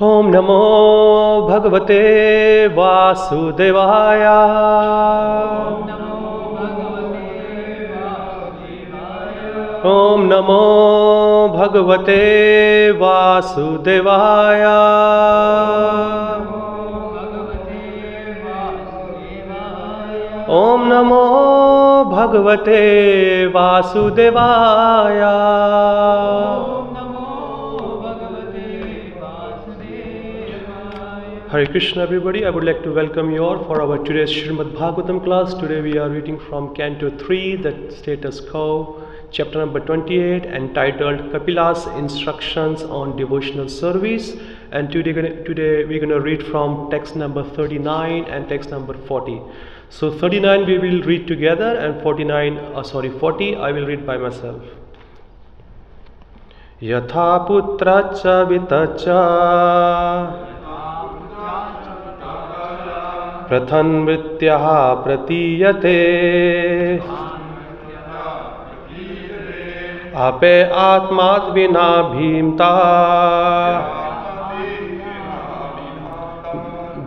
Om Namo Bhagavate Vasudevaya. Om Namo Bhagavate Vasudevaya. Om Namo Bhagavate Vasudevaya. Hare Krishna everybody, I would like to welcome you all for our today's Srimad Bhagavatam class. Today we are reading from Canto 3, the status quo, chapter number 28, entitled Kapila's Instructions on Devotional Service. And today we're going to read from text number 39 and text number 40. So 39 we will read together and 40 I will read by myself. Yatha putra cha vitacha प्रथन्वृत्त्यः प्रतीयते अपे आत्मात् विना भीमता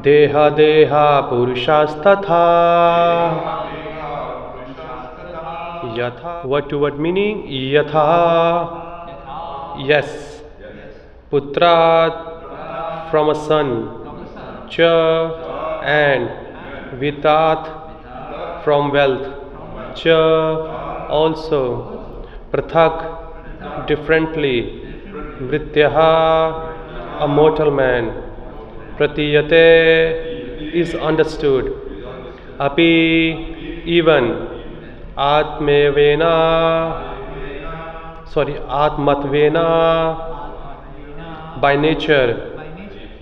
देहा पुरुषास्तथा यथा what meaning yatha yes putrat from a son cha and vitat from wealth cha also prathak differently vrityaha a mortal man pratiyate is understood api even atmatvena by nature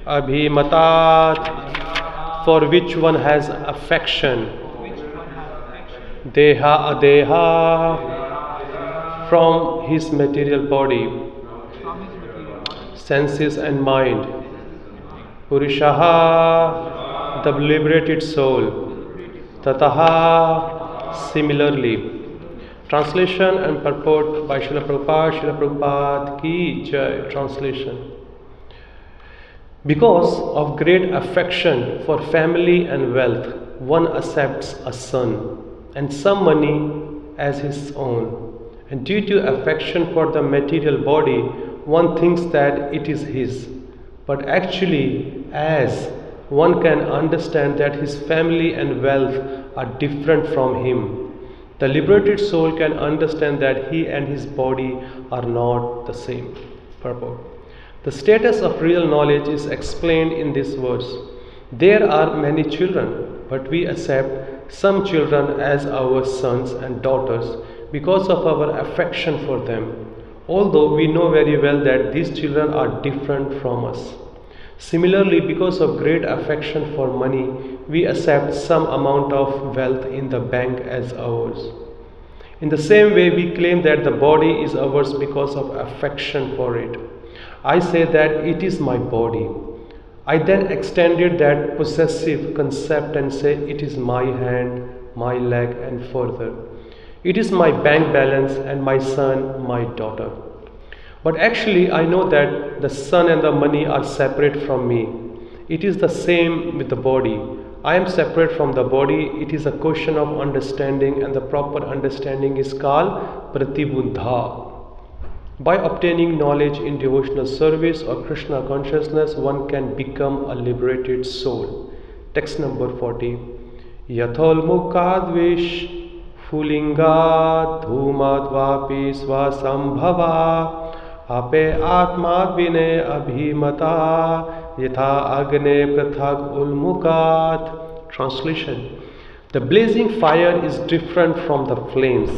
abhimatat for which one has affection deha adeha from his material body senses and mind purushaha the liberated soul tataha similarly. Translation and purport by Srila Prabhupada ki jai. Translation. Because of great affection for family and wealth, one accepts a son and some money as his own. And due to affection for the material body, one thinks that it is his. But actually, as one can understand that his family and wealth are different from him, the liberated soul can understand that he and his body are not the same. Purport. The status of real knowledge is explained in this verse. There are many children, but we accept some children as our sons and daughters because of our affection for them, although we know very well that these children are different from us. Similarly, because of great affection for money, we accept some amount of wealth in the bank as ours. In the same way, we claim that the body is ours because of affection for it. I say that it is my body. I then extended that possessive concept and say it is my hand, my leg, and further. It is my bank balance and my son, my daughter. But actually I know that the son and the money are separate from me. It is the same with the body. I am separate from the body. It is a question of understanding, and the proper understanding is called pratibuddha. By obtaining knowledge in devotional service or Krishna consciousness, one can become a liberated soul. Text number 40. Yathol mukadvish fulinga dhumadvapi swasambhava ape atma vine abhimata yatha agne prathak ulmukat. Translation. The blazing fire is different from the flames,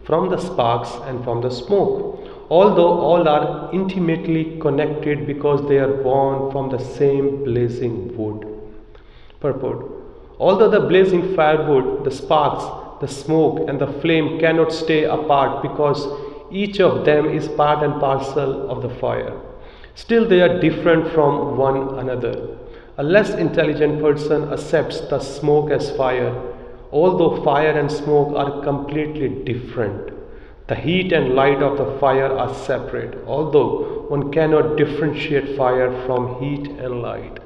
from the sparks and from the smoke, although all are intimately connected because they are born from the same blazing wood. Purport. Although the blazing firewood, the sparks, the smoke and the flame cannot stay apart because each of them is part and parcel of the fire, still they are different from one another. A less intelligent person accepts the smoke as fire, although fire and smoke are completely different. The heat and light of the fire are separate, although one cannot differentiate fire from heat and light.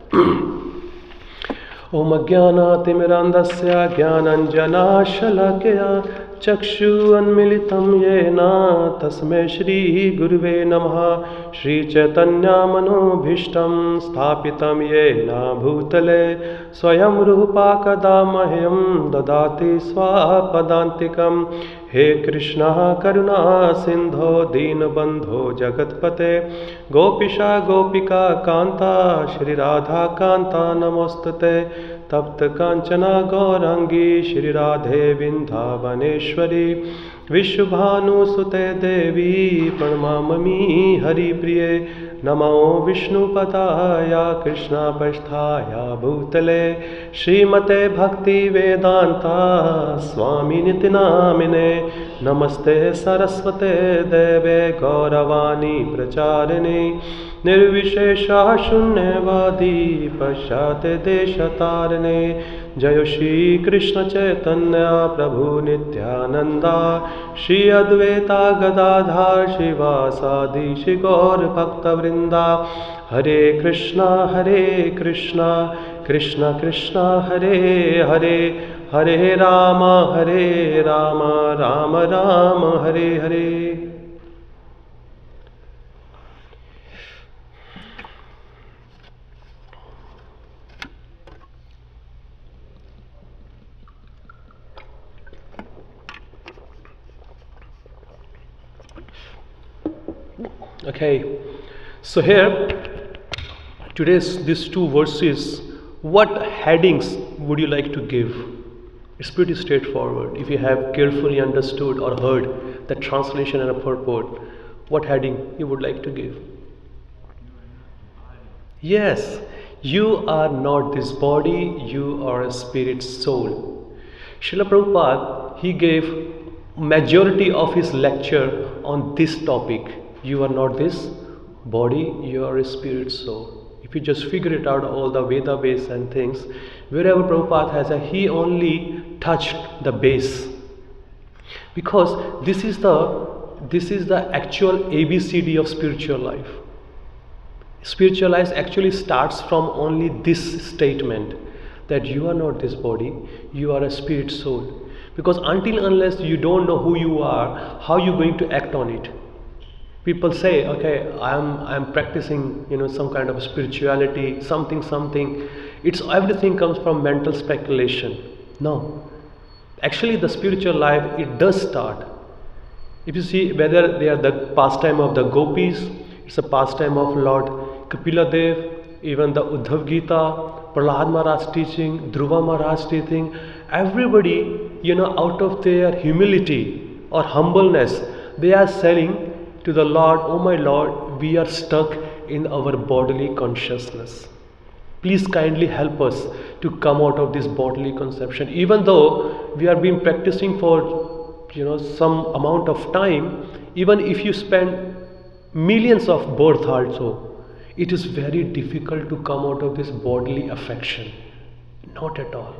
Om Jnana-timirandasya Jnananjana-shalakaya Chakshu-unmilitam yena Tasmai Shri Guruve Namaha Shri Chaitanya Manobhishtam Sthapitam yena Bhutale Swayam Rupa Kadamahyam Dadati Swapadantikam He Krishna Karuna Sindho Deenabandho Jagatpate Gopisha Gopika Kanta Shri Radha Kanta Namostate Tapta Kanchana Gaurangi Shri Radhe Vindhavaneshwari Vishubhanu Sute Devi Pranamami Hari Priye Namo Vishnu Padaya Krishna Pasthaya Bhutale Srimate Bhakti Vedanta Swami Nitinamine Namaste Saraswate Deve Gauravani Pracharine Nirvishesha Shunyavadi Pashyate Deshatarane Jayo Shri Krishna Chaitanya Prabhu Nityananda Shri Advaita Gadadhar Shivasadi Shri Gaur Bhakta Vrinda Hare Krishna Krishna Krishna Hare Hare Hare Rama Rama Rama Hare Hare. Okay, so here today's these two verses, what headings would you like to give? It's pretty straightforward. If you have carefully understood or heard the translation and a purport, what heading you would like to give? Yes, you are not this body, you are a spirit soul. Srila Prabhupada, he gave majority of his lecture on this topic. You are not this body, you are a spirit soul. If you just figure it out, all the Veda base and things, wherever Prabhupada has he only touched the base. Because this is the actual ABCD of spiritual life. Spiritual life actually starts from only this statement, that you are not this body, you are a spirit soul. Because until unless you don't know who you are, how are you going to act on it? People say, okay, I'm practicing, some kind of spirituality, something. It's everything comes from mental speculation. No, actually the spiritual life, it does start. If you see whether they are the pastime of the gopis, it's a pastime of Lord Kapila Dev, even the Uddhav Gita, Prahlad Maharaj teaching, Dhruva Maharaj teaching. Everybody, out of their humility or humbleness, they are saying to the Lord, oh my Lord, we are stuck in our bodily consciousness. Please kindly help us to come out of this bodily conception. Even though we have been practicing for some amount of time, even if you spend millions of births also, it is very difficult to come out of this bodily affection. Not at all.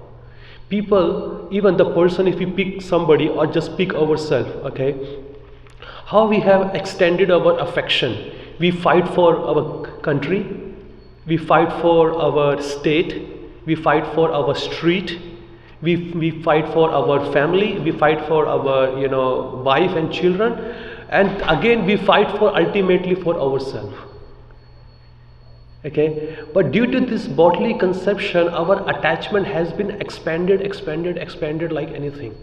People, even the person, if we pick somebody or just pick ourselves, okay, how we have extended our affection. We fight for our country, we fight for our state, we fight for our street, we fight for our family, we fight for our wife and children, and again we fight for ultimately for ourselves. Okay, but due to this bodily conception, our attachment has been expanded like anything.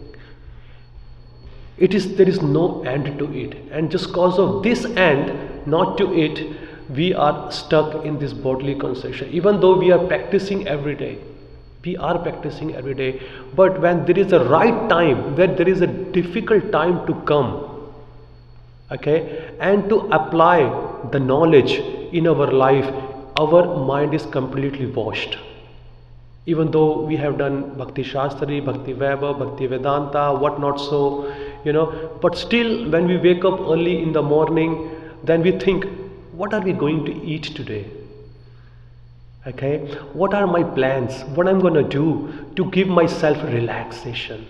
There is no end to it, and just cause of this end, not to it, we are stuck in this bodily conception. Even though we are practicing every day, but when there is a right time, when there is a difficult time to come, okay, and to apply the knowledge in our life, our mind is completely washed. Even though we have done Bhakti Shastri, Bhakti Vaibhav, Bhakti Vedanta, what not so, but still when we wake up early in the morning, then we think, what are we going to eat today? Okay, what are my plans? What I'm going to do to give myself relaxation?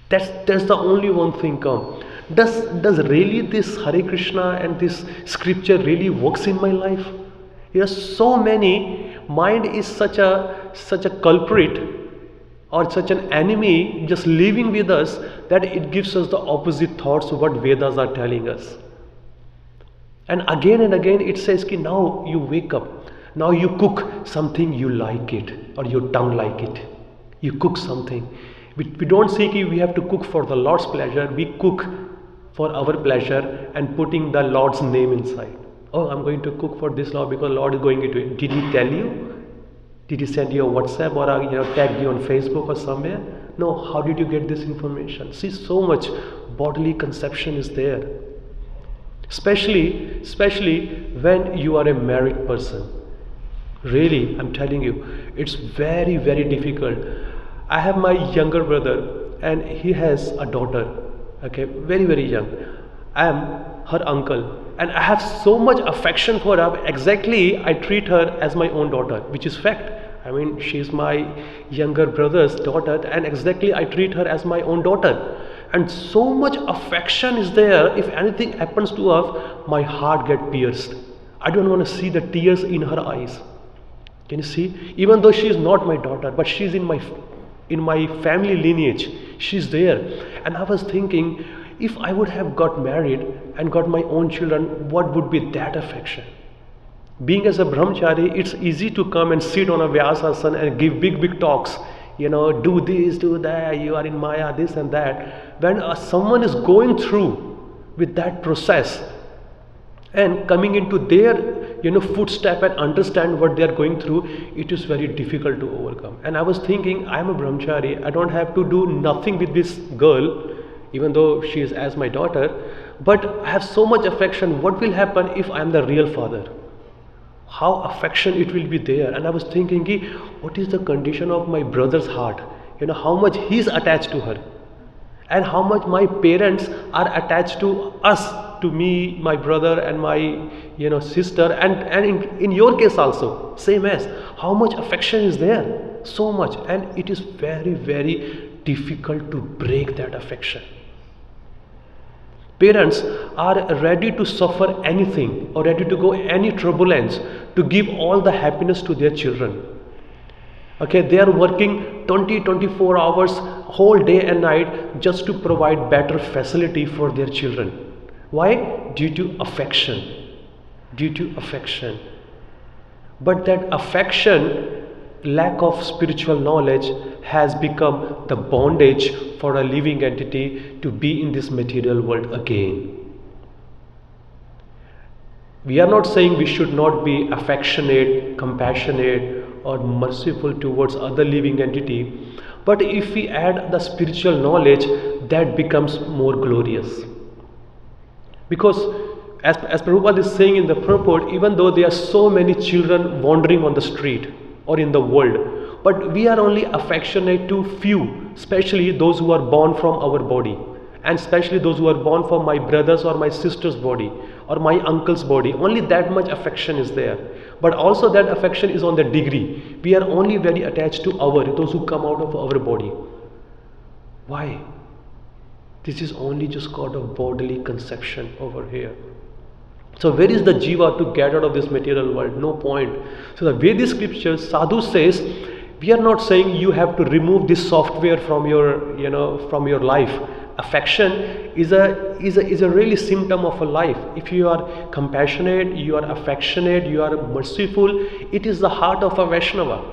That's the only one thing come. Does really this Hare Krishna and this scripture really works in my life? So many, mind is such a culprit or such an enemy just living with us that it gives us the opposite thoughts of what Vedas are telling us. And again it says ki now you wake up, now you cook something, you like it or your tongue like it. You cook something. We don't say ki we have to cook for the Lord's pleasure, we cook for our pleasure and putting the Lord's name inside. Oh, I'm going to cook for this Lord because Lord is going to do it. Did He tell you? Did He send you a WhatsApp or tag you on Facebook or somewhere? No. How did you get this information? See, so much bodily conception is there. Especially when you are a married person. Really, I'm telling you, it's very, very difficult. I have my younger brother and he has a daughter, okay, very, very young. I am her uncle and I have so much affection for her. Exactly, I treat her as my own daughter, which is fact. I mean, she's my younger brother's daughter and exactly I treat her as my own daughter. And so much affection is there. If anything happens to her, my heart gets pierced. I don't want to see the tears in her eyes. Can you see? Even though she is not my daughter, but she's in my family lineage. She's there. And I was thinking, if I would have got married and got my own children, what would be that affection? Being as a brahmachari, it's easy to come and sit on a vyasasana and give big talks. Do this, do that, you are in Maya, this and that. When someone is going through with that process and coming into their footstep and understand what they are going through, it is very difficult to overcome. And I was thinking, I am a brahmachari, I don't have to do nothing with this girl, even though she is as my daughter, but I have so much affection. What will happen if I am the real father? How affection it will be there. And I was thinking, what is the condition of my brother's heart? How much he's attached to her and how much my parents are attached to us, to me, my brother and my sister, and in your case also, same as, how much affection is there? So much. And it is very, very difficult to break that affection. Parents are ready to suffer anything or ready to go any turbulence to give all the happiness to their children. Okay, they are working 24 hours, whole day and night just to provide better facility for their children. Why? Due to affection. Due to affection. But that affection, lack of spiritual knowledge, has become the bondage for a living entity to be in this material world again. We are not saying we should not be affectionate, compassionate or merciful towards other living entity, but if we add the spiritual knowledge, that becomes more glorious. Because as Prabhupada is saying in the purport, even though there are so many children wandering on the street or in the world, but we are only affectionate to few, especially those who are born from our body, and especially those who are born from my brother's or my sister's body or my uncle's body. Only that much affection is there. But also that affection is on the degree. We are only very attached to those who come out of our body. Why? This is only just called a bodily conception over here. So where is the jiva to get out of this material world? No point. So the Vedic scriptures, Sadhu says, we are not saying you have to remove this software from your life. Affection is a really symptom of a life. If you are compassionate, you are affectionate, you are merciful, it is the heart of a Vaishnava.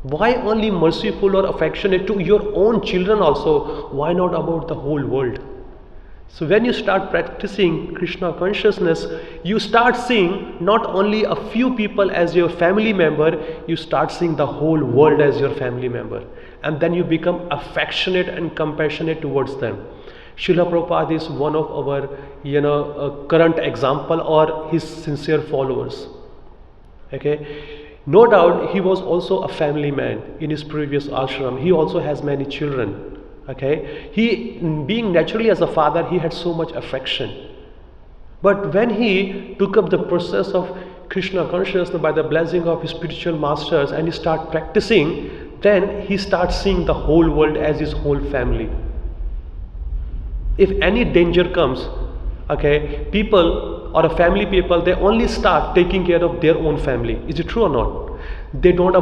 Why only merciful or affectionate to your own children also? Why not about the whole world? So when you start practicing Krishna consciousness, you start seeing not only a few people as your family member, you start seeing the whole world as your family member. And then you become affectionate and compassionate towards them. Srila Prabhupada is one of our current example or his sincere followers. Okay. No doubt he was also a family man in his previous ashram. He also has many children. Okay, he, being naturally as a father, he had so much affection. But when he took up the process of Krishna consciousness by the blessing of his spiritual masters and he started practicing, then he starts seeing the whole world as his whole family. If any danger comes, okay, people or a family people, they only start taking care of their own family. Is it true or not? They don't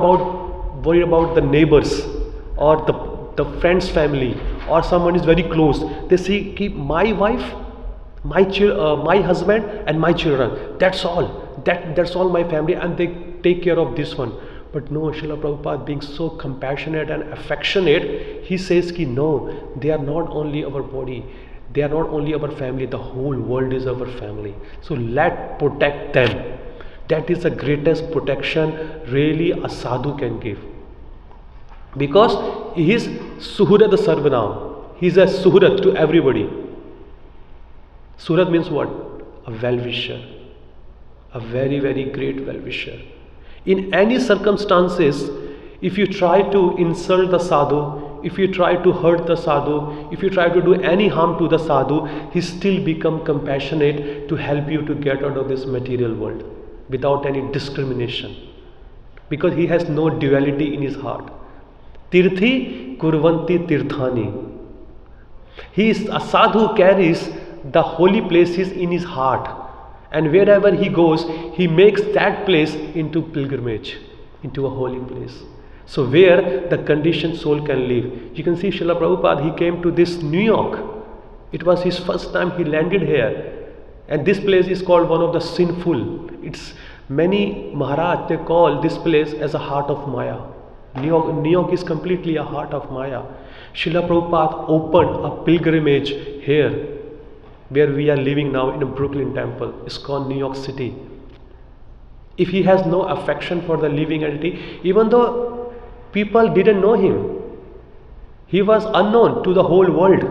worry about the neighbors or the friend's family or someone is very close. They see, keep my wife, my husband and my children. That's all. That's all my family, and they take care of this one. But no, Srila Prabhupada, being so compassionate and affectionate, he says ki no, they are not only our body, they are not only our family, the whole world is our family. So let's protect them. That is the greatest protection really a sadhu can give. Because he is Suhrat Sarvanam. He is a Suhrat to everybody. Suhrat means what? A well-wisher. A very, very great well-wisher. In any circumstances, if you try to insult the sadhu, if you try to hurt the sadhu, if you try to do any harm to the sadhu, he still become compassionate to help you to get out of this material world without any discrimination. Because he has no duality in his heart. Tirthi kurvanti tirthani. A sadhu carries the holy places in his heart. And wherever he goes, he makes that place into pilgrimage, into a holy place. So where the conditioned soul can live. You can see Srila Prabhupada, he came to this New York. It was his first time he landed here. And this place is called one of the sinful. It's many Maharaj, they call this place as a heart of Maya. New York is completely a heart of Maya. Srila Prabhupada opened a pilgrimage here, where we are living now in a Brooklyn temple, ISKCON New York City. If he has no affection for the living entity, even though people didn't know him, he was unknown to the whole world,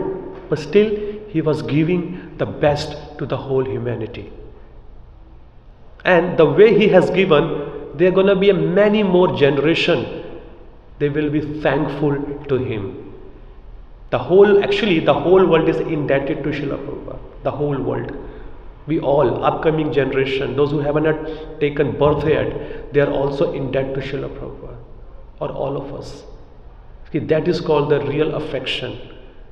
but still he was giving the best to the whole humanity. And the way he has given, there are going to be many more generations, they will be thankful to him. The whole world is indebted to Srila Prabhupada. The whole world. We all, upcoming generation, those who have not taken birth yet, they are also indebted to Srila Prabhupada. Or all of us. See, that is called the real affection.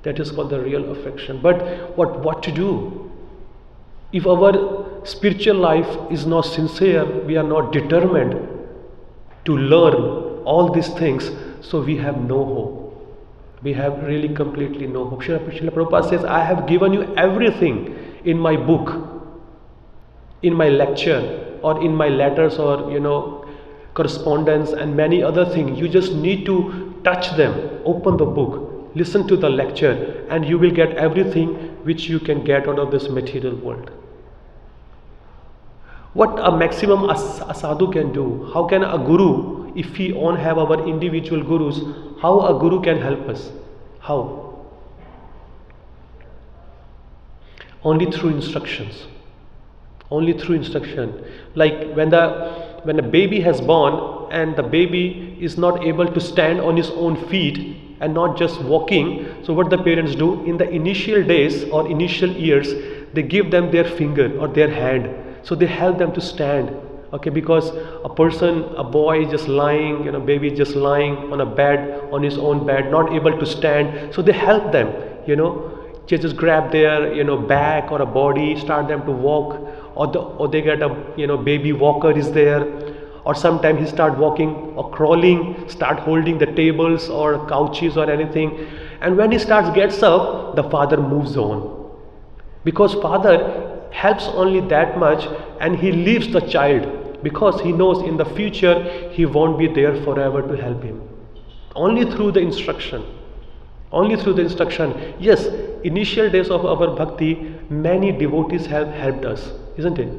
That is called the real affection. But what to do? If our spiritual life is not sincere, we are not determined to learn all these things, so we have no hope. We have really completely no hope. Srila Prabhupada says, I have given you everything in my book, in my lecture, or in my letters, or correspondence and many other things. You just need to touch them, open the book, listen to the lecture, and you will get everything which you can get out of this material world. What a maximum a sadhu can do? How can a guru, if we all have our individual gurus, how a guru can help us? How? Only through instructions. Only through instruction. Like when a baby has born and the baby is not able to stand on his own feet and not just walking, so what the parents do in the initial days or initial years, they give them their finger or their hand. So they help them to stand, okay, because a boy is just lying, baby is just lying on a bed, on his own bed, not able to stand. So they help them, just grab their, back or a body, start them to walk, or they get a, baby walker is there, or sometimes he start walking or crawling, start holding the tables or couches or anything. And when he gets up, the father moves on, because father helps only that much, and he leaves the child because he knows in the future he won't be there forever to help him. Only through the instruction. Only through the instruction. Yes, initial days of our bhakti, many devotees have helped us, isn't it?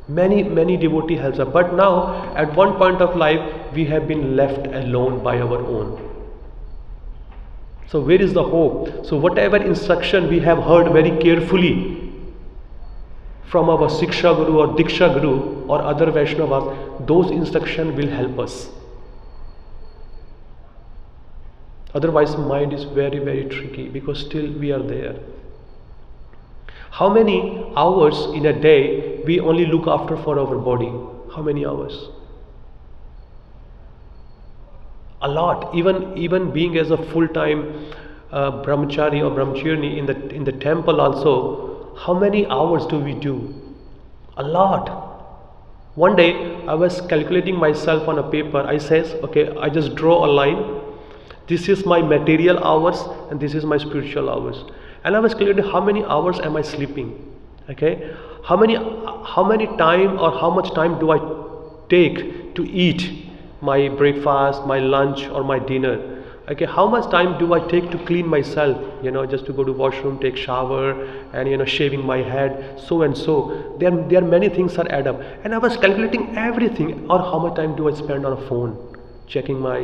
Many devotees helps us. But now, at one point of life, we have been left alone by our own. So where is the hope? So whatever instruction we have heard very carefully from our Siksha Guru or Diksha Guru or other Vaishnavas, those instructions will help us. Otherwise, mind is very, very tricky, because still we are there. How many hours in a day we only look after for our body? How many hours? A lot. Even being as a full-time brahmachari or brahmachari in the temple also, how many hours do we do? A lot. One day I was calculating myself on a paper. I says, okay, I just draw a line. This is my material hours and this is my spiritual hours. And I was calculating how many hours am I sleeping? Okay, how many time or how much time do I take to eat my breakfast, my lunch or my dinner? Okay, how much time do I take to clean myself, just to go to washroom, take shower and shaving my head, so and so. There are many things that add up. And I was calculating everything, or how much time do I spend on a phone, checking my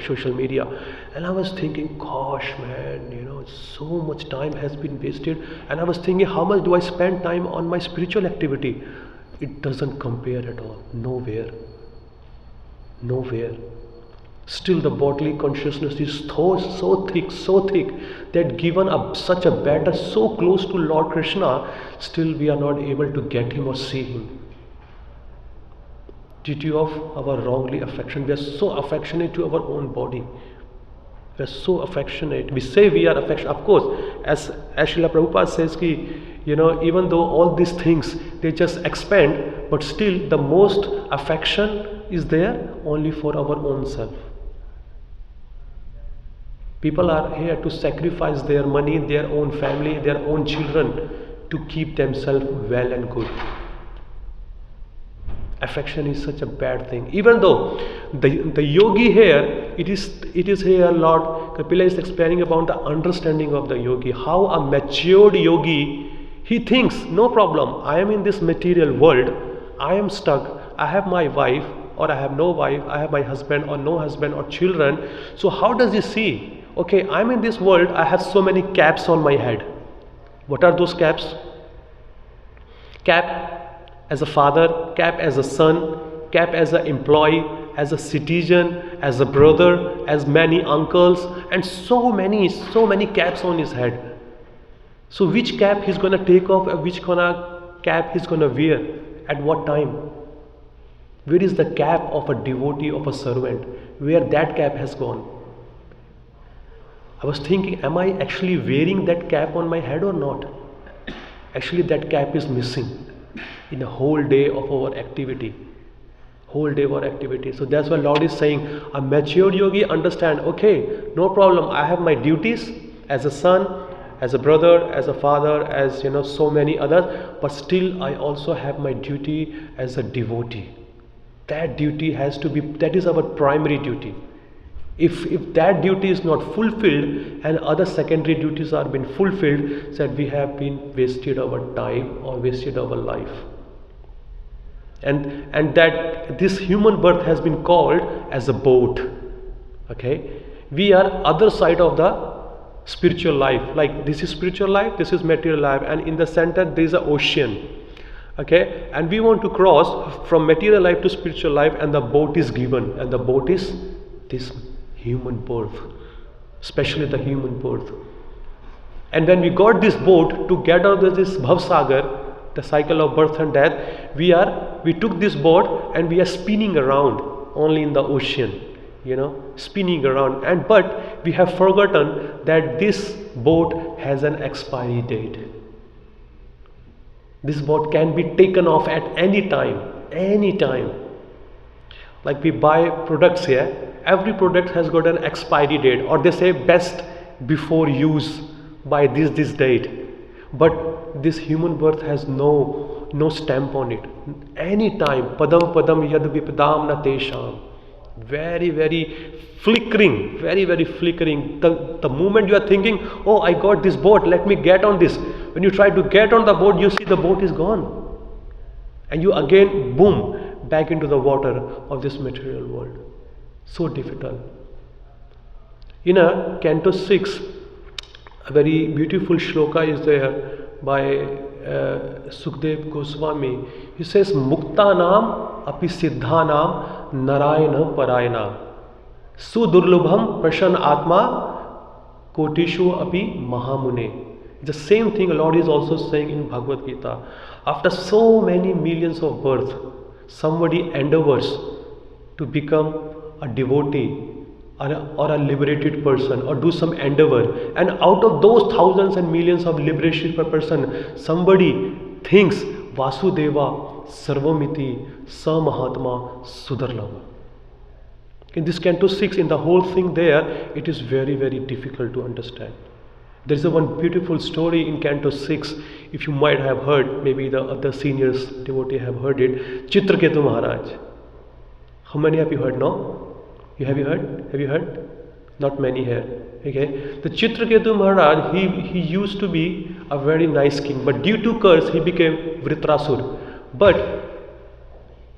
social media. And I was thinking, gosh man, so much time has been wasted. And I was thinking, how much do I spend time on my spiritual activity? It doesn't compare at all. Nowhere. Still the bodily consciousness is so thick that given such a battle so close to Lord Krishna, still we are not able to get him or see him. Due of our wrongly affection. We are so affectionate to our own body. We are so affectionate. We say we are affectionate. Of course, as Srila Prabhupada says, even though all these things, they just expand, but still the most affection is there only for our own self. People are here to sacrifice their money, their own family, their own children to keep themselves well and good. Affection is such a bad thing. Even though the yogi here, it is here Lord Kapila is explaining about the understanding of the yogi. How a matured yogi, he thinks, no problem, I am in this material world, I am stuck, I have my wife or I have no wife, I have my husband or no husband or children. So how does he see? Okay, I'm in this world, I have so many caps on my head. What are those caps? Cap as a father, cap as a son, cap as an employee, as a citizen, as a brother, as many uncles, and so many caps on his head. So which cap he's gonna take off and which cap he's gonna wear at what time? Where is the cap of a devotee, of a servant? Where that cap has gone? I was thinking, am I actually wearing that cap on my head or not? Actually, that cap is missing in a whole day of our activity. So that's why Lord is saying, a mature yogi understand, okay, no problem, I have my duties as a son, as a brother, as a father, as so many others, but still I also have my duty as a devotee. That duty has to be, that is our primary duty. If that duty is not fulfilled and other secondary duties are being fulfilled, that we have been wasted our time or wasted our life. And that this human birth has been called as a boat. Okay, we are other side of the spiritual life. Like this is spiritual life, this is material life, and in the center there is an ocean. Okay, and we want to cross from material life to spiritual life, and the boat is given, and the boat is this human birth, especially the human birth. And when we got this boat to get out of this Bhavsagar, the cycle of birth and death, we took this boat and we are spinning around only in the ocean, spinning around. But we have forgotten that this boat has an expiry date. This boat can be taken off at any time. Like we buy products here, every product has got an expiry date, or they say best before use by this date. But this human birth has no stamp on it. Any time, padam yad vipadam na tesham. Very flickering, very flickering. The moment you are thinking, oh, I got this boat, let me get on this. When you try to get on the boat, you see the boat is gone. And you again, boom, back into the water of this material world. So difficult. In a Canto 6, a very beautiful shloka is there by Sukdev Goswami. He says, Muktanam api siddhanam narayana parayana sudurlubham prashan atma kotishu api mahamune. The same thing Lord is also saying in Bhagavad Gita. After so many millions of births, somebody endeavors to become a devotee, or a liberated person, or do some endeavor, and out of those thousands and millions of liberation per person, somebody thinks Vasudeva Sarvamiti Sa Mahatma Sudarlava. In this canto 6, in the whole thing there, it is very, very difficult to understand. There is a one beautiful story in canto 6, if you might have heard, maybe the other seniors devotee have heard it, Chitraketu Maharaj. How many have you heard? No? Have you heard? Have you heard? Not many here. Okay. The Chitraketu Maharaj, he used to be a very nice king, but due to curse, he became Vritrasur. But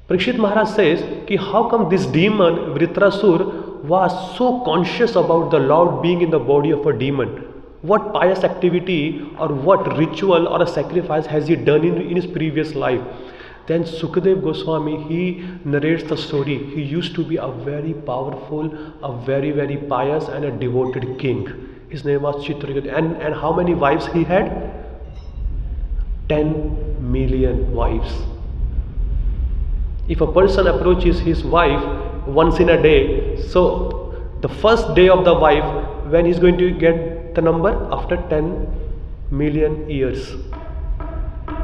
Parikshit Maharaj says, ki how come this demon, Vritrasur, was so conscious about the Lord being in the body of a demon? What pious activity or what ritual or a sacrifice has he done in his previous life? Then Sukadev Goswami, he narrates the story. He used to be a very powerful, a very, very pious and a devoted king. His name was Chitraketu. And how many wives he had? 10 million wives. If a person approaches his wife once in a day, so the first day of the wife, when he's going to get the number? After 10 million years.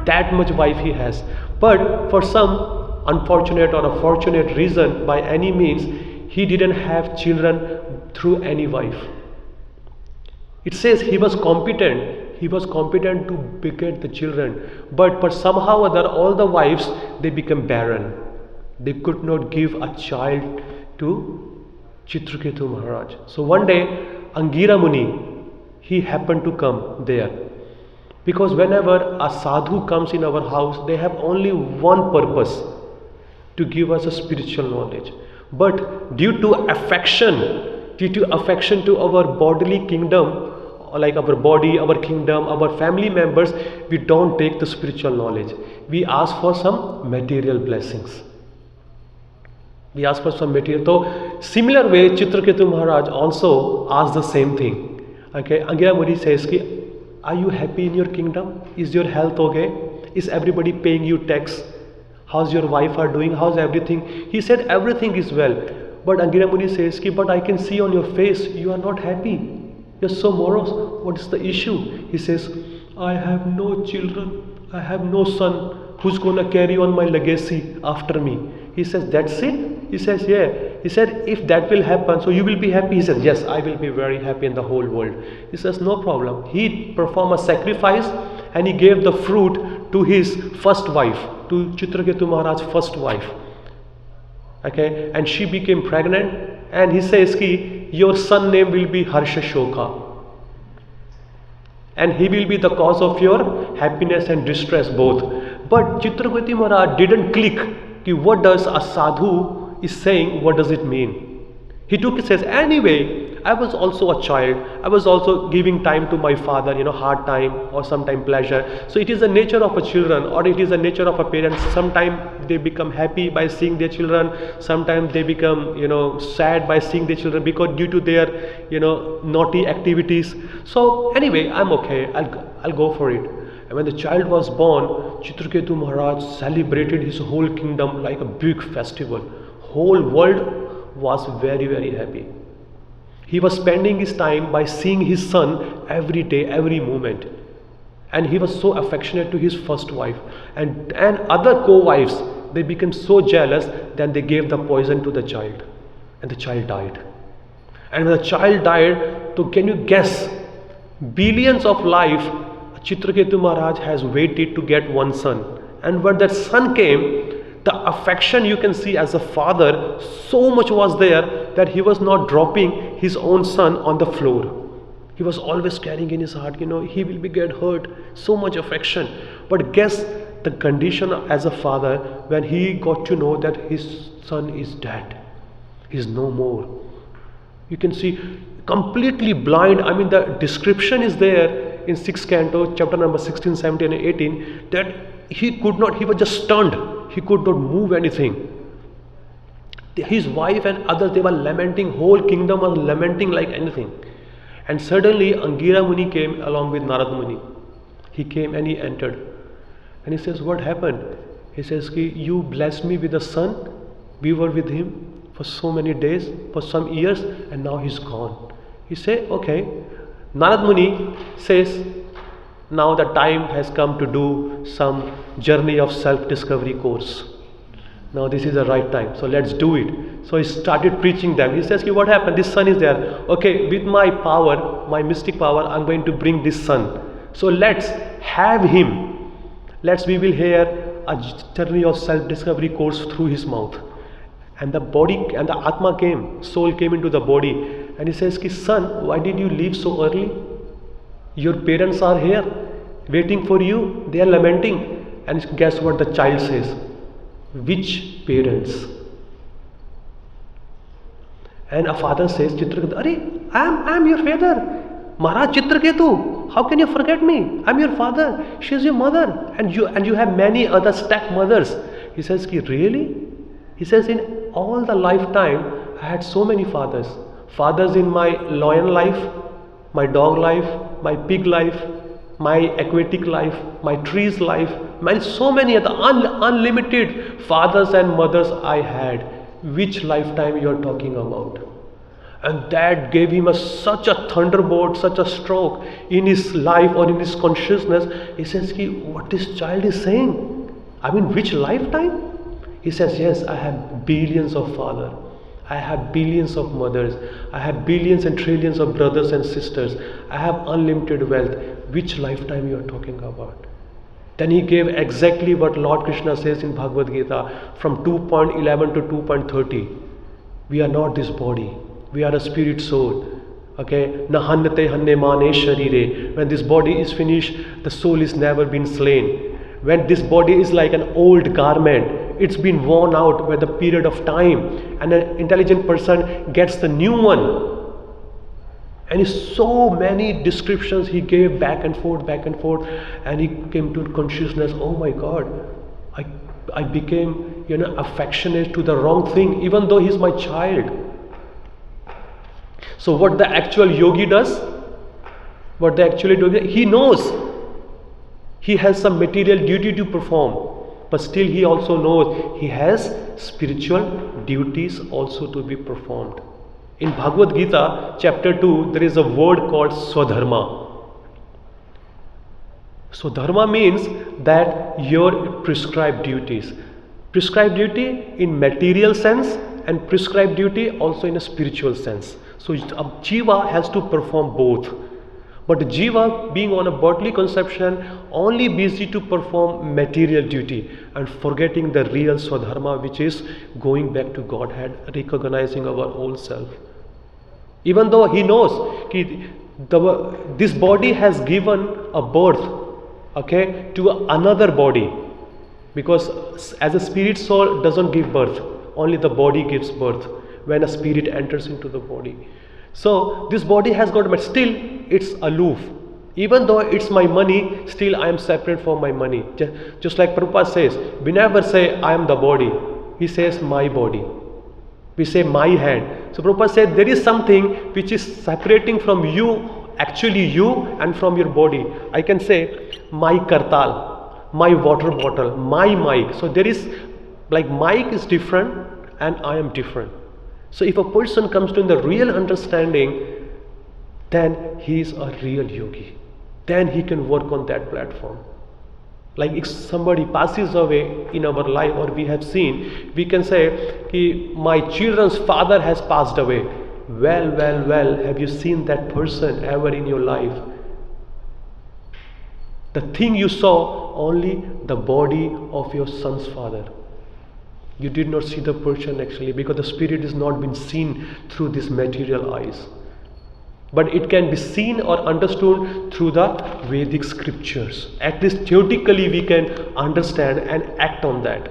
That much wife he has. But for some unfortunate or a fortunate reason, by any means, he didn't have children through any wife. It says he was competent. He was competent to beget the children. But somehow or other, all the wives, they became barren. They could not give a child to Chitraketu Maharaj. So one day, Angira Muni, he happened to come there. Because whenever a sadhu comes in our house, they have only one purpose, to give us a spiritual knowledge. But due to affection to our bodily kingdom, like our body, our kingdom, our family members, we don't take the spiritual knowledge. We ask for some material blessings. We ask for some material. So similar way, Chitraketu Maharaj also asked the same thing. Okay, Angira Muni says, are you happy in your kingdom? Is your health okay? Is everybody paying you tax? How's your wife are doing? How's everything? He said everything is well. But Angira Muni says, but I can see on your face you are not happy. You're so morose. What is the issue? He says, I have no children. I have no son who's going to carry on my legacy after me. He says, that's it? He says, yeah. He said, if that will happen, so you will be happy. He says, yes, I will be very happy in the whole world. He says, no problem. He performed a sacrifice and he gave the fruit to his first wife, to Chitraketu Maharaj's first wife. Okay, and she became pregnant, and he says, your son name will be Harsha Shoka. And he will be the cause of your happiness and distress both. But Chitraketu Maharaj didn't click. What does a sadhu is saying, what does it mean? He took it, says, anyway, I was also a child. I was also giving time to my father, hard time or sometime pleasure. So it is the nature of a children, or it is the nature of a parent. Sometimes they become happy by seeing their children. Sometimes they become, sad by seeing their children because due to their, naughty activities. So anyway, I'm okay. I'll go for it. And when the child was born, Chitraketu Maharaj celebrated his whole kingdom like a big festival. Whole world was very, very happy. He was spending his time by seeing his son every day, every moment. And he was so affectionate to his first wife. And other co-wives, they became so jealous that they gave the poison to the child. And the child died. And when the child died, so can you guess, billions of life, Chitraketu Maharaj has waited to get one son. And when that son came, the affection you can see as a father, so much was there that he was not dropping his own son on the floor. He was always carrying in his heart, he will be get hurt. So much affection. But guess the condition as a father when he got to know that his son is dead. He's no more. You can see completely blind. I mean, the description is there in 6th canto, chapter number 16, 17 and 18, that he was just stunned. He could not move anything. His wife and others, they were lamenting, whole kingdom was lamenting like anything. And suddenly Angira Muni came along with Narad Muni. He came and he entered. And he says, what happened? He says, you blessed me with a son. We were with him. for so many days, for some years, and now he's gone. He say, okay. Narad Muni says, now the time has come to do some journey of self-discovery course. Now this is the right time, so let's do it. So he started preaching them. He says, what happened? This sun is there. Okay, with my power, my mystic power, I'm going to bring this sun. So let's have him. We will hear a journey of self-discovery course through his mouth. And the body and the Atma came, soul came into the body. And he says, son, why did you leave so early? Your parents are here, waiting for you. They are lamenting. And guess what the child says? Which parents? And a father says, Chitraketu, I am your father. Maharaj Chitraketu, how can you forget me? I'm your father. She is your mother. And you have many other stepmothers. He says, really? He says, in all the lifetime, I had so many fathers. Fathers in my lion life, my dog life, my pig life, my aquatic life, my trees life, so many other unlimited fathers and mothers I had. Which lifetime you are talking about? And that gave him such a thunderbolt, such a stroke in his life or in his consciousness. He says, what this child is saying? I mean, which lifetime? He says, yes, I have billions of fathers. I have billions of mothers. I have billions and trillions of brothers and sisters. I have unlimited wealth. Which lifetime you are talking about? Then he gave exactly what Lord Krishna says in Bhagavad Gita from 2.11 to 2.30. We are not this body. We are a spirit soul. Okay? Na hannate hanne mane sharire. When this body is finished, the soul is never been slain. When this body is like an old garment, it's been worn out by the period of time, and an intelligent person gets the new one. And so many descriptions he gave back and forth, and he came to consciousness, oh my God, I became affectionate to the wrong thing, even though he's my child. So what the actual yogi does, he knows he has some material duty to perform. But still he also knows he has spiritual duties also to be performed. In Bhagavad Gita, chapter 2, there is a word called Swadharma. Swadharma means that your prescribed duties. Prescribed duty in material sense and prescribed duty also in a spiritual sense. So a jiva has to perform both. But the jiva, being on a bodily conception, only busy to perform material duty and forgetting the real Swadharma, which is going back to Godhead, recognizing our old self. Even though he knows this body has given a birth, okay, to another body, because as a spirit soul doesn't give birth, only the body gives birth when a spirit enters into the body. So this body has got, but still it's aloof. Even though it's my money, still I am separate from my money. Just like Prabhupada says, we never say I am the body. He says my body. We say my hand. So Prabhupada said there is something which is separating from you, actually you, and from your body. I can say my kartal, my water bottle, my mic. So there is, like mic is different and I am different. So if a person comes to the real understanding, then he is a real yogi. Then he can work on that platform. Like if somebody passes away in our life, or we have seen, we can say, my children's father has passed away. Well, have you seen that person ever in your life? The thing you saw, only the body of your son's father. You did not see the person actually, because the spirit is not been seen through these material eyes. But it can be seen or understood through the Vedic scriptures. At least theoretically we can understand and act on that.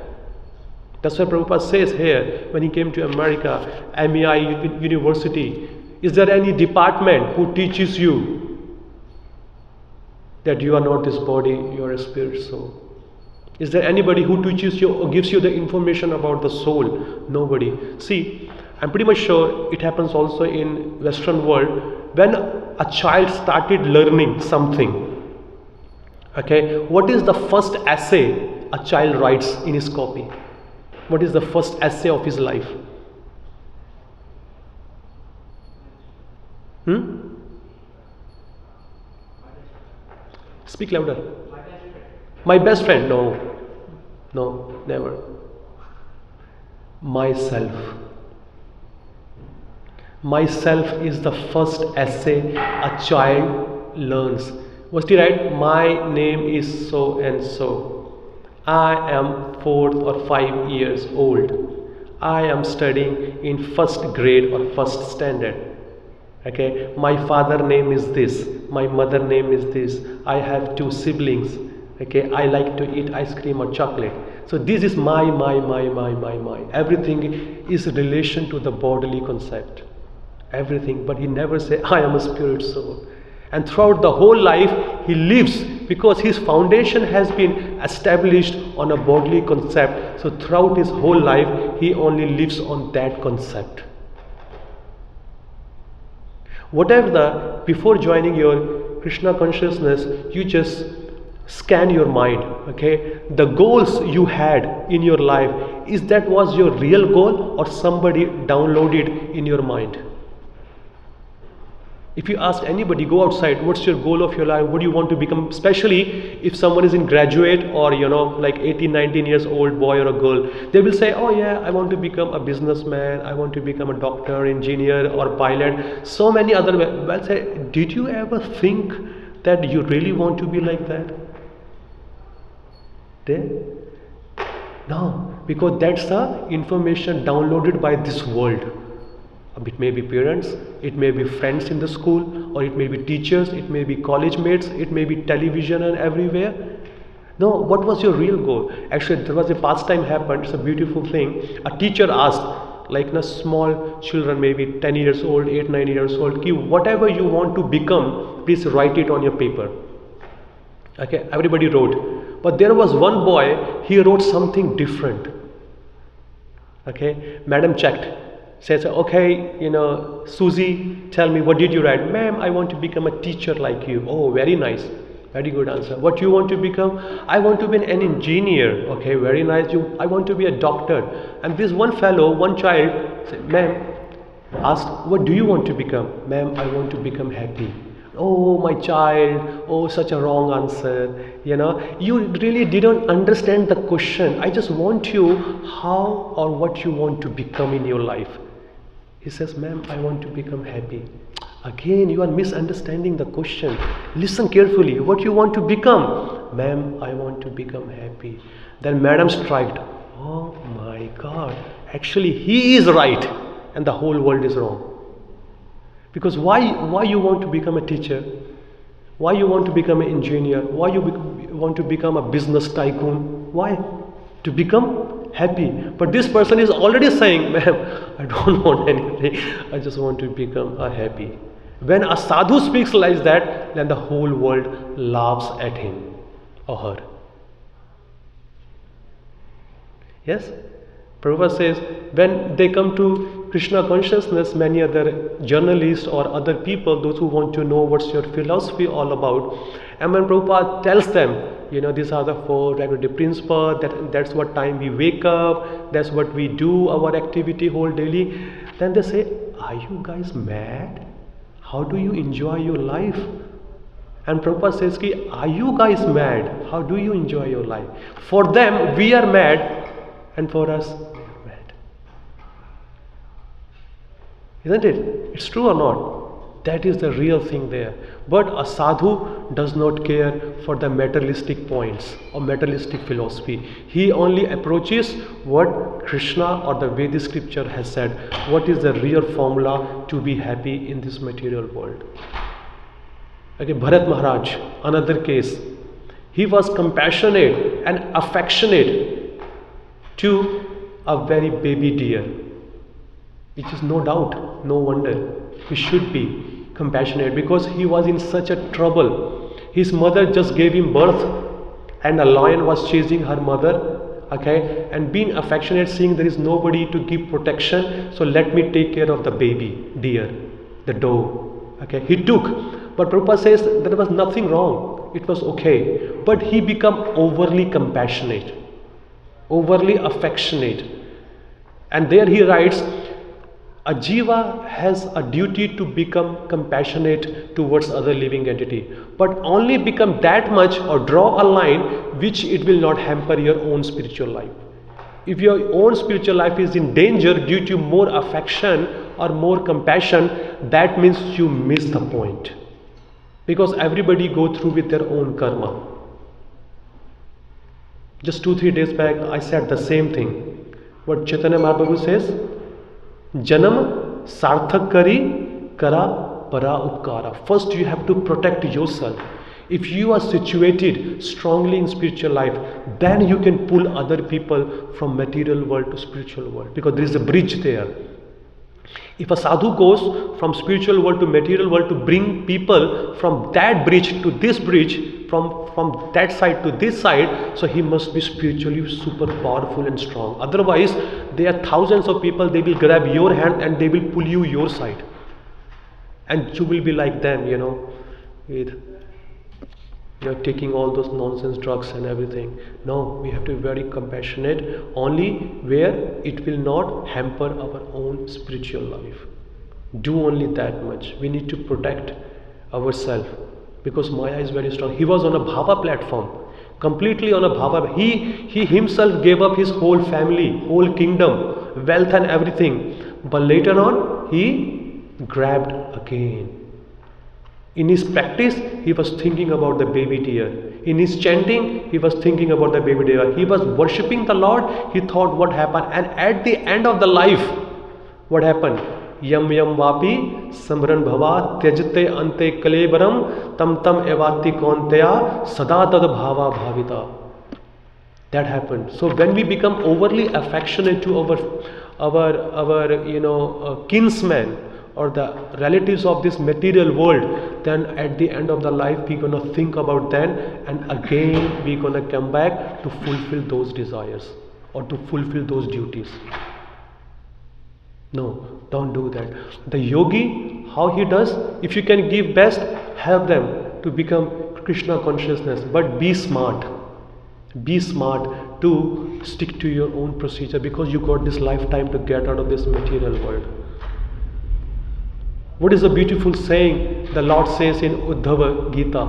That's why Prabhupada says here, when he came to America, MEI University, is there any department who teaches you that you are not this body, you are a spirit soul? Is there anybody who teaches you or gives you the information about the soul? Nobody. See, I'm pretty much sure it happens also in Western world. When a child started learning something, okay, what is the first essay a child writes in his copy? What is the first essay of his life? Hmm? Speak louder. My best friend? No. No, never. Myself. Myself is the first essay a child learns. Was he right? My name is so and so. I am 4 or 5 years old. I am studying in first grade or first standard. Okay, my father name is this, my mother name is this, I have 2 siblings. Okay, I like to eat ice cream or chocolate. So this is my. Everything is relation to the bodily concept. Everything, but he never say I am a spirit soul. And throughout the whole life he lives because his foundation has been established on a bodily concept. So throughout his whole life he only lives on that concept. Whatever before joining your Krishna consciousness, you just scan your mind. Okay, the goals you had in your life, is that was your real goal or somebody downloaded in your mind? If you ask anybody, go outside, what's your goal of your life, what do you want to become, especially if someone is in graduate or like 18, 19 years old boy or a girl, they will say, oh yeah, I want to become a businessman, I want to become a doctor, engineer or pilot, so many other. Well, say, did you ever think that you really want to be like that? No, because that's the information downloaded by this world. It may be parents, it may be friends in the school, or it may be teachers, it may be college mates, it may be television and everywhere. No, what was your real goal? Actually, there was a pastime happened, it's a beautiful thing. A teacher asked, like small children, maybe 10 years old, 8, 9 years old, whatever you want to become, please write it on your paper. Okay, everybody wrote. But there was one boy, he wrote something different. Okay, madam checked. Says, okay, Susie, tell me, what did you write? Ma'am, I want to become a teacher like you. Oh, very nice. Very good answer. What do you want to become? I want to be an engineer. Okay, very nice. I want to be a doctor. And this one fellow, one child, said, ma'am, asked, what do you want to become? Ma'am, I want to become happy. Oh, my child, oh, such a wrong answer. You really didn't understand the question. I just want you how or what you want to become in your life. He says, ma'am, I want to become happy. Again, you are misunderstanding the question. Listen carefully. What you want to become? Ma'am, I want to become happy. Then madam striked. Oh my God. Actually, he is right and the whole world is wrong. Because why you want to become a teacher? Why you want to become an engineer? Why you want to become a business tycoon? Why? To become happy. But this person is already saying, ma'am, I don't want anything. I just want to become happy. When a sadhu speaks like that, then the whole world laughs at him or her. Yes? Prabhupada says, when they come to Krishna consciousness, many other journalists or other people, those who want to know what's your philosophy all about, and when Prabhupada tells them, these are the 4 regulative principles, that's what time we wake up, that's what we do, our activity whole daily, then they say, are you guys mad? How do you enjoy your life? And Prabhupada says, are you guys mad? How do you enjoy your life? For them, we are mad, and for us, we are mad. Isn't it? It's true or not? That is the real thing there. But a sadhu does not care for the materialistic points or materialistic philosophy. He only approaches what Krishna or the Vedic scripture has said. What is the real formula to be happy in this material world? Okay, Bharat Maharaj, another case. He was compassionate and affectionate to a very baby deer, which is no doubt, no wonder. He should be compassionate because he was in such a trouble. His mother just gave him birth and a lion was chasing her mother. Okay, and being affectionate, seeing there is nobody to give protection, so let me take care of the baby deer, the doe. Okay, he took, but Prabhupada says there was nothing wrong, it was okay, but he became overly compassionate, overly affectionate. And there he writes, A jiva has a duty to become compassionate towards other living entity, but only become that much or draw a line which it will not hamper your own spiritual life. If your own spiritual life is in danger due to more affection or more compassion, that means you miss the point. Because everybody go through with their own karma. Just 2-3 days back, I said the same thing. What Chaitanya Mahaprabhu says, Janam sarthak kari kara para upkara. First you have to protect yourself. If you are situated strongly in spiritual life, then you can pull other people from material world to spiritual world, because there is a bridge there. If a sadhu goes from spiritual world to material world to bring people from that bridge to this bridge, from that side to this side, so he must be spiritually super powerful and strong. Otherwise, there are thousands of people, they will grab your hand and they will pull you your side. And you will be like them, with taking all those nonsense drugs and everything. No, we have to be very compassionate, only where it will not hamper our own spiritual life. Do only that much. We need to protect ourselves, because Maya is very strong. He was on a bhava platform, completely on a bhava. He himself gave up his whole family, whole kingdom, wealth and everything. But later on, he grabbed again. In his practice, he was thinking about the baby deer. In his chanting, he was thinking about the baby deer. He was worshipping the Lord. He thought what happened. And at the end of the life, what happened? Yam yam vapi samran bhava tyajte ante kalebaram tam evati konteya sada tad bhava bhavita. That happened. So when we become overly affectionate to our kinsmen or the relatives of this material world, then at the end of the life we're going to think about them, and again we're going to come back to fulfill those desires or to fulfill those duties. No, don't do that. The yogi, how he does, if you can give best, help them to become Krishna consciousness, but be smart. Be smart to stick to your own procedure, because you got this lifetime to get out of this material world. What is a beautiful saying the Lord says in Uddhava Gita?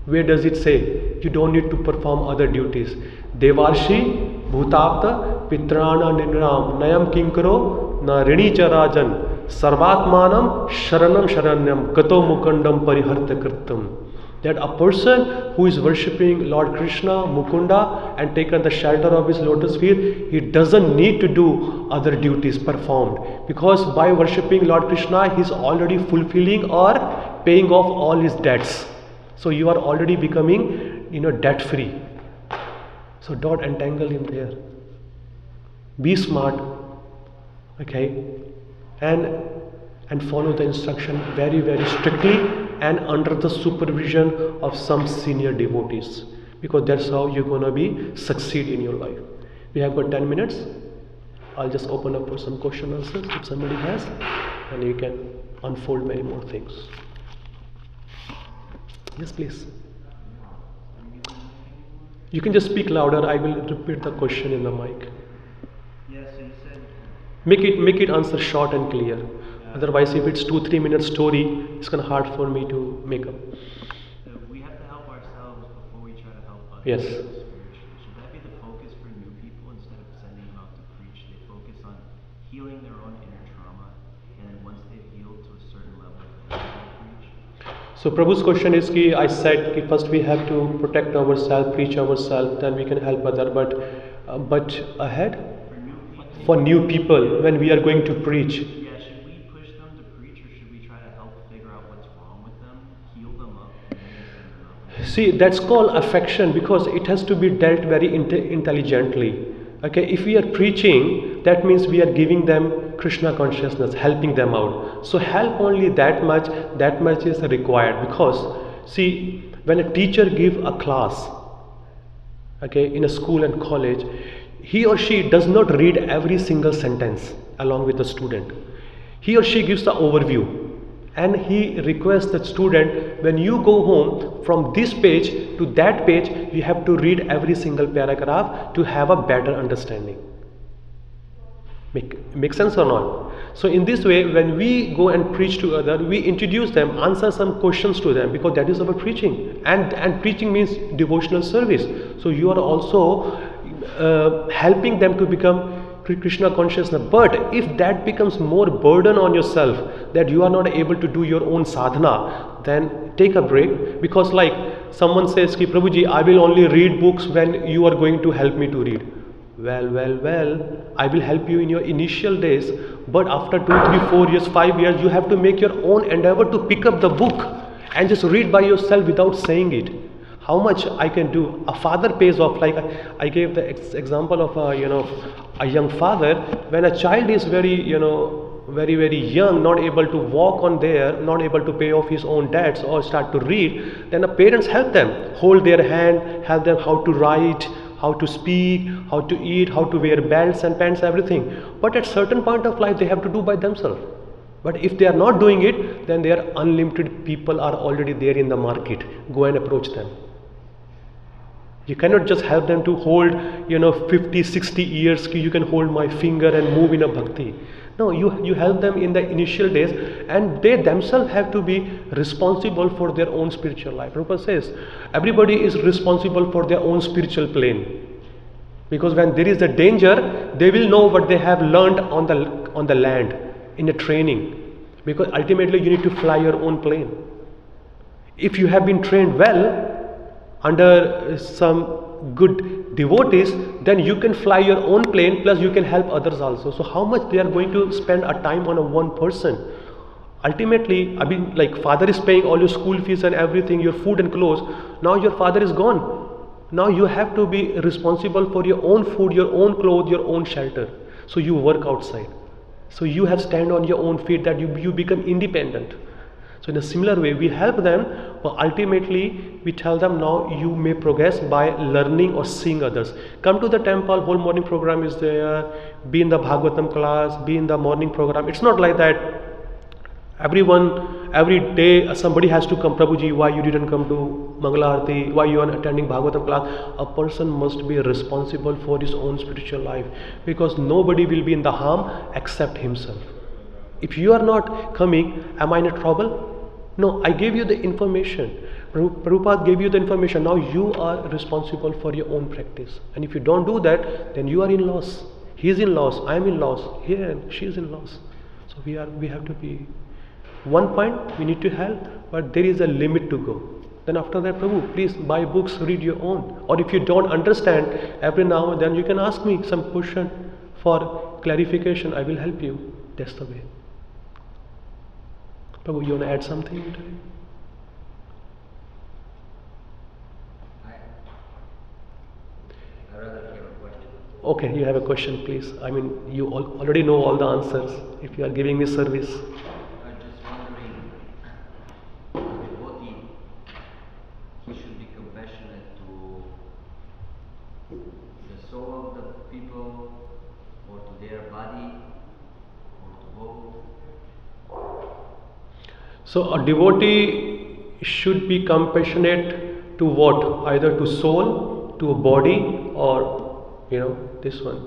Where does it say? You don't need to perform other duties. Devarshi bhutapta pitrana ninram nayam kinkaro na rini charajan sarvatmanam sharanam sharanyam kato mukundam pariharta kirtam. That a person who is worshipping Lord Krishna, Mukunda, and taken the shelter of his lotus feet, he doesn't need to do other duties performed, because by worshipping Lord Krishna, he is already fulfilling or paying off all his debts. So you are already becoming, debt free. So don't entangle him there. Be smart, okay, and follow the instruction very, very strictly, and under the supervision of some senior devotees, because that's how you're going to succeed in your life. We have got 10 minutes. I'll just open up for some question answers if somebody has, and you can unfold many more things. Yes, please. You can just speak louder. I will repeat the question in the mic. Yes, you said. Make it answer short and clear. Otherwise, if it's 2-3 minute story, it's kind of hard for me to make up. We have to help ourselves before we try to help others. Yes. Spiritually. Should that be the focus for new people instead of sending them out to preach? They focus on healing their own inner trauma, and then once they've healed to a certain level, they preach. So Prabhu's question is ki I said ki first we have to protect ourselves, preach ourselves, then we can help other. But ahead for new people when we are going to preach. See, that's called affection, because it has to be dealt very intelligently. Okay, if we are preaching, that means we are giving them Krishna consciousness, helping them out. So help only that much is required, because see, when a teacher gives a class, okay, in a school and college, he or she does not read every single sentence along with the student. He or she gives the overview. And he requests the student, when you go home, from this page to that page, you have to read every single paragraph to have a better understanding. Make sense or not? So in this way, when we go and preach to others, we introduce them, answer some questions to them, because that is our preaching. And preaching means devotional service. So you are also helping them to become Krishna consciousness. But if that becomes more burden on yourself, that you are not able to do your own sadhana, then take a break. Because like someone says, Ki Prabhuji, I will only read books when you are going to help me to read. Well, I will help you in your initial days, but after 2, 3, 4 years, 5 years, you have to make your own endeavor to pick up the book and just read by yourself without saying it. How much I can do? A father pays off. Like I gave the example of a young father. When a child is very young, not able to walk on there, not able to pay off his own debts or start to read, then the parents help them, hold their hand, help them how to write, how to speak, how to eat, how to wear belts and pants, everything. But at certain point of life, they have to do by themselves. But if they are not doing it, then there are unlimited people are already there in the market. Go and approach them. You cannot just help them to hold, 50, 60 years, you can hold my finger and move in a bhakti. No, you help them in the initial days, and they themselves have to be responsible for their own spiritual life. Prabhupada says, everybody is responsible for their own spiritual plane. Because when there is a danger, they will know what they have learned on the land, in the training. Because ultimately you need to fly your own plane. If you have been trained well, under some good devotees, then you can fly your own plane, plus you can help others also. So how much they are going to spend a time on a one person? Ultimately, like father is paying all your school fees and everything, your food and clothes. Now your father is gone. Now you have to be responsible for your own food, your own clothes, your own shelter. So you work outside. So you have stand on your own feet, that you become independent. So in a similar way, we help them, but ultimately we tell them, now you may progress by learning or seeing others. Come to the temple, whole morning program is there, be in the Bhagavatam class, be in the morning program. It's not like that every day somebody has to come, Prabhuji, why you didn't come to Mangala Arati, why you are attending Bhagavatam class. A person must be responsible for his own spiritual life, because nobody will be in the harm except himself. If you are not coming, am I in a trouble? No, I gave you the information. Prabhupada gave you the information. Now you are responsible for your own practice. And if you don't do that, then you are in loss. He is in loss. I am in loss. Here and she is in loss. So we have to be. One point we need to help, but there is a limit to go. Then after that, Prabhu, please buy books, read your own. Or if you don't understand, every now and then you can ask me some question for clarification. I will help you. That's the way. Prabhu, you want to add something to it? I rather hear a question. Okay, you have a question, please. You already know all the answers if you are giving me service. I'm just wondering, a devotee, he should be compassionate to the soul of the people, or to their body, or to both. So a devotee should be compassionate to what? Either to soul, to a body, or this one.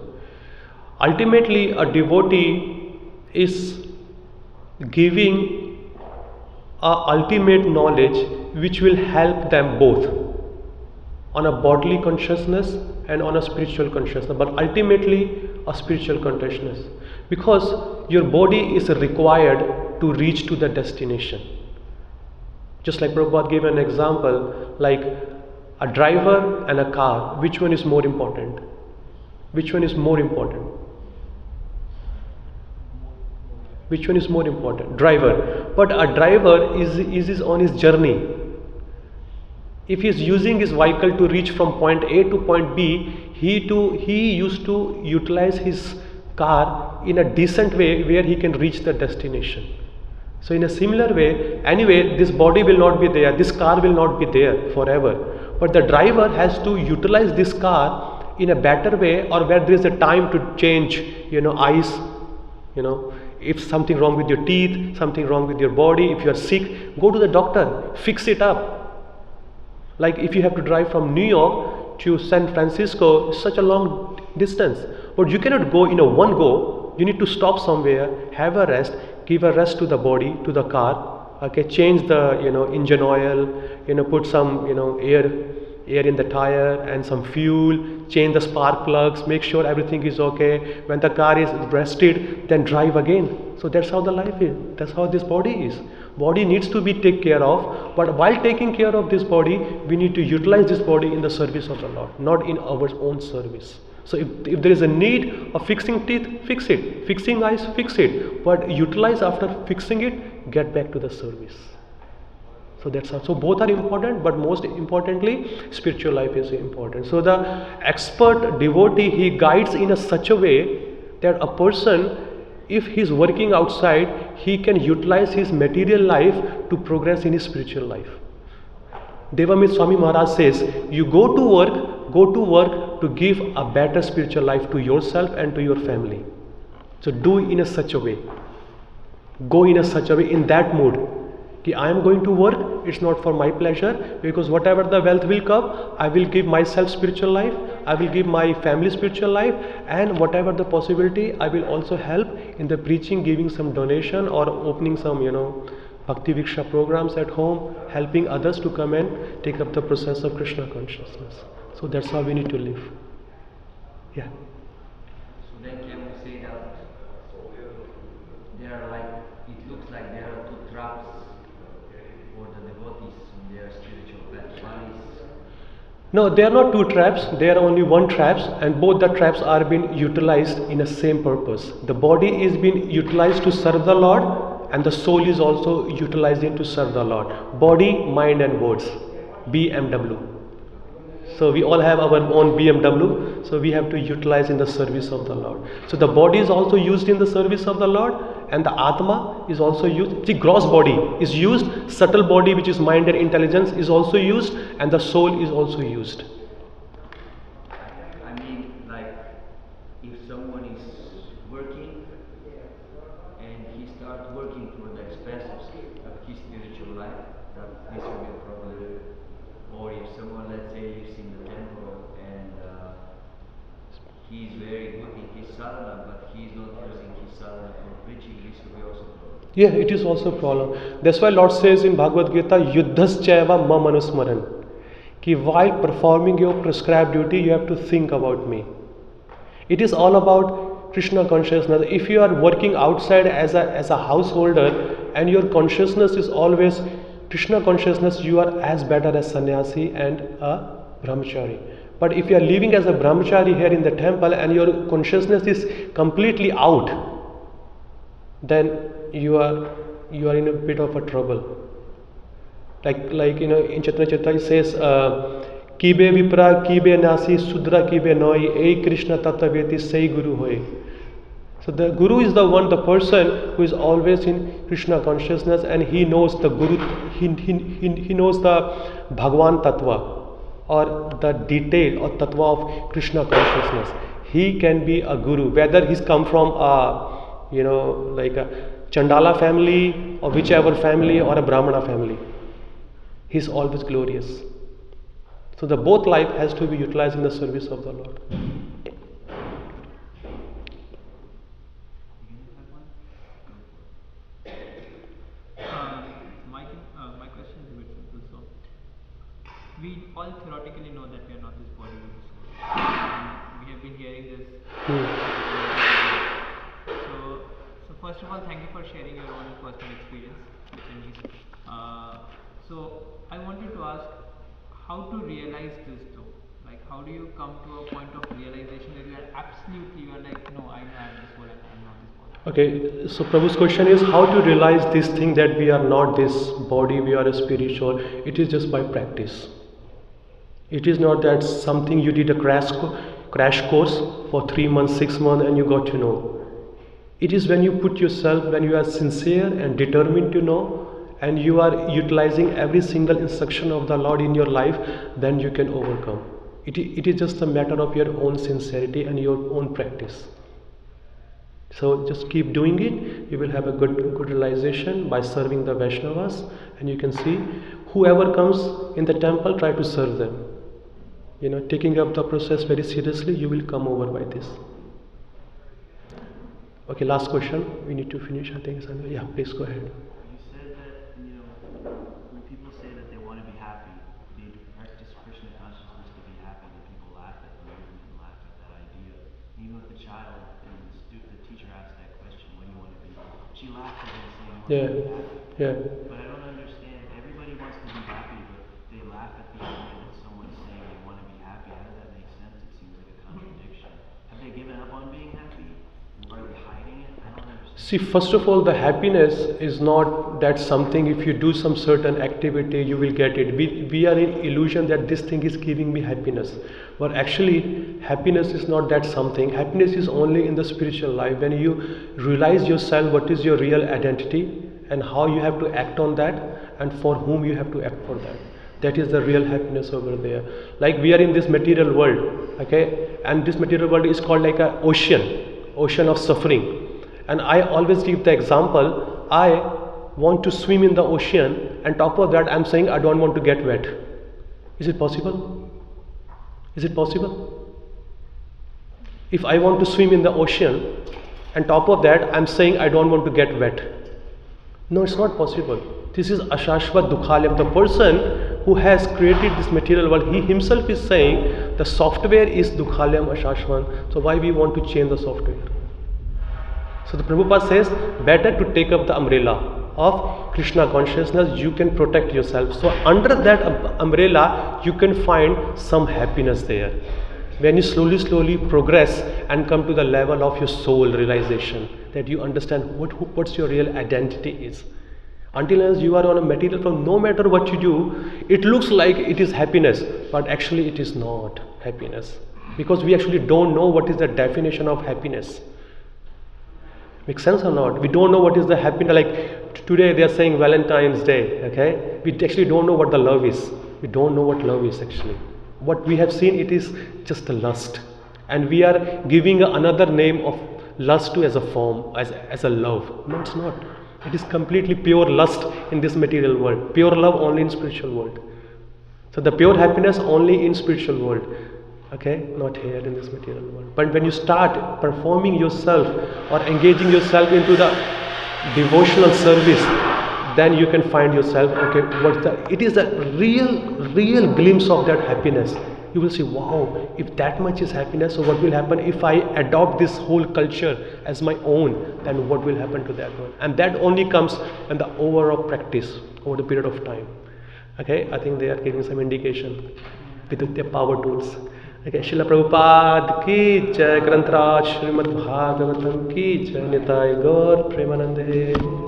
Ultimately, a devotee is giving a ultimate knowledge which will help them both on a bodily consciousness and on a spiritual consciousness, but ultimately a spiritual consciousness, because your body is required to reach to the destination. Just like Prabhupada gave an example, like a driver and a car, which one is more important? Which one is more important? Which one is more important? Driver. But a driver is on his journey. If he is using his vehicle to reach from point A to point B, he used to utilize his car in a decent way where he can reach the destination. So in a similar way, anyway, this body will not be there, this car will not be there forever. But the driver has to utilize this car in a better way, or where there is a time to change, eyes, if something wrong with your teeth, something wrong with your body, if you are sick, go to the doctor, fix it up. Like if you have to drive from New York to San Francisco, it's such a long distance, but you cannot go in a one go. You need to stop somewhere, have a rest, give a rest to the body, to the car. Okay, change the engine oil, put some air in the tire and some fuel, change the spark plugs, make sure everything is okay. When the car is rested, then drive again. So that's how the life is. That's how this body is. Body needs to be taken care of, but while taking care of this body, we need to utilize this body in the service of the Lord, not in our own service. So if there is a need of fixing teeth, fix it. Fixing eyes, fix it. But utilize after fixing it, get back to the service. So that's how. So both are important, but most importantly, spiritual life is important. So the expert devotee, he guides in such a way that a person, if he's working outside, he can utilize his material life to progress in his spiritual life. Devamit Swami Maharaj says, you go to work to give a better spiritual life to yourself and to your family. So do in such a way. Go in such a way, in that mood. I am going to work, it's not for my pleasure, because whatever the wealth will come, I will give myself spiritual life, I will give my family spiritual life, and whatever the possibility, I will also help in the preaching, giving some donation or opening some Bhakti Viksha programs at home, helping others to come and take up the process of Krishna consciousness. So that's how we need to live. Yeah. So then can we say that there are it looks like there are two traps for the devotees in their spiritual path. One is... No, there are not two traps, there are only one traps, and both the traps are being utilized in a same purpose. The body is being utilized to serve the Lord, and the soul is also utilized to serve the Lord. Body, mind and words. BMW. So we all have our own BMW, so we have to utilize in the service of the Lord. So the body is also used in the service of the Lord, and the Atma is also used. The gross body is used, subtle body which is mind and intelligence is also used, and the soul is also used. I mean, if someone is working and he starts working for the expense of his spiritual life, that this will be a problem. Or if someone, let's say, lives in the temple and he is very good in his sadhana, but he is not using his sadhana for preaching, this will be also a problem. Yeah, it is also a problem. That's why Lord says in Bhagavad Gita, Yuddhas chaiva mam anusmaran. Ki while performing your prescribed duty, you have to think about me. It is all about Krishna consciousness. If you are working outside as a householder and your consciousness is always Krishna consciousness, you are as better as sannyasi and a brahmachari. But if you are living as a brahmachari here in the temple and your consciousness is completely out, then you are in a bit of a trouble. Like in Chaitanya Charita it says, Kibe vipra, kibe nasi, sudra kibe noi, ei Krishna tattaveti, sei guru hoy. So the guru is the one, the person who is always in Krishna consciousness, and he knows the guru, he knows the Bhagwan Tattva or the detail or Tattva of Krishna consciousness. He can be a guru, whether he's come from a Chandala family or whichever family or a Brahmana family. He's always glorious. So the both life has to be utilized in the service of the Lord. My question is a bit simple. So, we all theoretically know that we are not this body, we are the soul. And we have been hearing this. So first of all, thank you for sharing your own personal experience with me. So I wanted to ask, how to realize this though? Like, how do you come to a point of realization that you are like, no, I know I am this soul and I am not this body? Okay, so Prabhu's question is how to realize this thing that we are not this body, we are a spiritual. It is just by practice. It is not that something you did a crash course for 3 months, 6 months and you got to know. It is when you put yourself, when you are sincere and determined to know, and you are utilizing every single instruction of the Lord in your life, then you can overcome. It is just a matter of your own sincerity and your own practice. So just keep doing it. You will have a good realization by serving the Vaishnavas, and you can see whoever comes in the temple, try to serve them. Taking up the process very seriously, you will come over by this. Okay, last question. We need to finish. I think. Yeah, please go ahead. You said that, when people say that they want to be happy, they practice Krishna consciousness to be happy, that people laugh at the movement and laugh at that idea. And even with the child, and the teacher asked that question, what do you want to be? She laughed at him saying, I Yeah, want to be happy. yeah. But I don't understand. Everybody wants to be happy, but they laugh at the idea that someone's saying they want to be happy. How does that make sense? It seems like a contradiction. Have they given up on being happy? Are they hiding it? I don't understand. See, first of all, the happiness is not that something if you do some certain activity you will get it. We are in illusion that this thing is giving me happiness. But actually, happiness is not that something. Happiness is only in the spiritual life. When you realize yourself what is your real identity and how you have to act on that and for whom you have to act for that. That is the real happiness over there. Like we are in this material world, okay? And this material world is called like an ocean of suffering. And I always give the example, I want to swim in the ocean and top of that I'm saying I don't want to get wet. Is it possible? Is it possible? If I want to swim in the ocean and top of that I'm saying I don't want to get wet. No, it's not possible. This is Ashashvat Dukhalyam. The person who has created this material world, he himself is saying the software is Dukhalyam Ashashvan. So why we want to change the software? So the Prabhupada says, better to take up the umbrella of Krishna consciousness, you can protect yourself. So under that umbrella, you can find some happiness there. When you slowly progress and come to the level of your soul realization, that you understand what's your real identity is. Until as you are on a material form, no matter what you do, it looks like it is happiness, but actually it is not happiness. Because we actually don't know what is the definition of happiness. Make sense or not? We don't know what is the happiness. Like today they are saying Valentine's Day, okay? We actually don't know what the love is. We don't know what love is actually. What we have seen, it is just a lust. And we are giving another name of lust to as a form, as a love. No, it's not. It is completely pure lust in this material world. Pure love only in spiritual world. So the pure happiness only in spiritual world. Okay, not here in this material world. But when you start performing yourself or engaging yourself into the devotional service, then you can find yourself, okay, it is a real glimpse of that happiness. You will see, wow, if that much is happiness, so what will happen if I adopt this whole culture as my own, then what will happen to that one? And that only comes in the overall practice over the period of time. Okay, I think they are giving some indication with their power tools. Okay, Srila Prabhupada ki jai, Granth Raj Srimad Bhagavatam ki jai, Nitai Gaur Premanande.